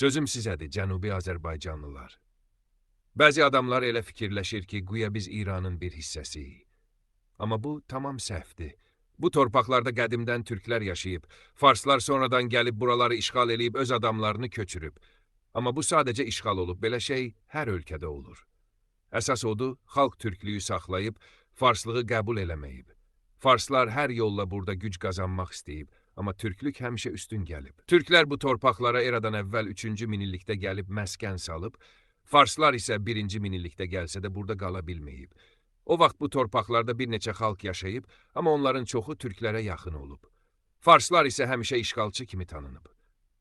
Sözüm sizədir, Cənubi Azərbaycanlılar. Bəzi adamlar elə fikirləşir ki, güya biz İranın bir hissəsiyik. Amma bu tamam səhvdir. Bu torpaqlarda qədimdən türklər yaşayıb, farslar sonradan gəlib buraları işğal eləyib öz adamlarını köçürüb. Amma bu sadəcə işğal olub, belə şey hər ölkədə olur. Əsas odur, xalq türklüyü saxlayıb, farslığı qəbul eləməyib. Farslar hər yolla burada güc qazanmaq istəyib, amma türklük həmişə üstün gəlib. Türklər bu torpaqlara eradan əvvəl 3-cü minillikdə gəlib məskən salıb, farslar isə 1-ci minillikdə gəlsə də burada qala bilməyib. O vaxt bu torpaqlarda bir neçə xalq yaşayıb, amma onların çoxu türklərə yaxın olub. Farslar isə həmişə işğalçı kimi tanınıb.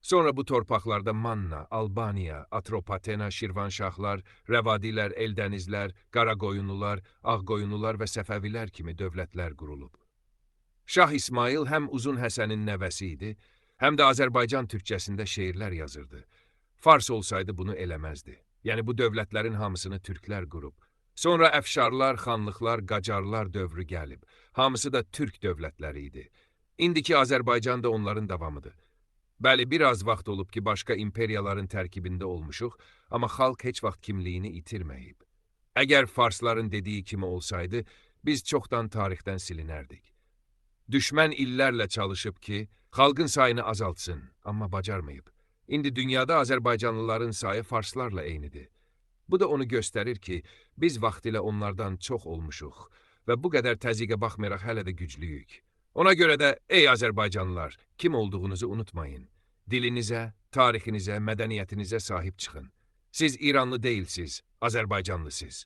Sonra bu torpaqlarda Manna, Albaniya, Atropatena, Şirvanşahlar, Rəvadilər, Eldənizlər, Qaraqoyunlular, Ağqoyunlular və Səfəvilər kimi dövlətlər qurulub. Şah İsmail həm Uzun Həsənin nəvəsi idi, həm də Azərbaycan türkçəsində şeirlər yazırdı. Fars olsaydı bunu eləməzdi. Yəni bu dövlətlərin hamısını türklər qurub. Sonra əfşarlar, xanlıqlar, qacarlar dövrü gəlib. Hamısı da türk dövlətləri idi. İndiki Azərbaycan da onların davamıdır. Bəli, bir az vaxt olub ki, başqa imperiyaların tərkibində olmuşuq, amma xalq heç vaxt kimliyini itirməyib. Əgər farsların dediyi kimi olsaydı, biz çoxdan tarixdən silinərdik. Düşmən illərlə çalışıb ki, xalqın sayını azaltsın, amma bacarmayıb. İndi dünyada Azərbaycanlıların sayı farslarla eynidir. Bu da onu göstərir ki, biz vaxtilə onlardan çox olmuşuq və bu qədər təzyiqə baxmayaraq hələ də güclüyük. Ona görə də, ey Azərbaycanlılar, kim olduğunuzu unutmayın. Dilinizə, tarixinizə, mədəniyyətinizə sahib çıxın. Siz İranlı deyilsiz, Azərbaycanlısınız.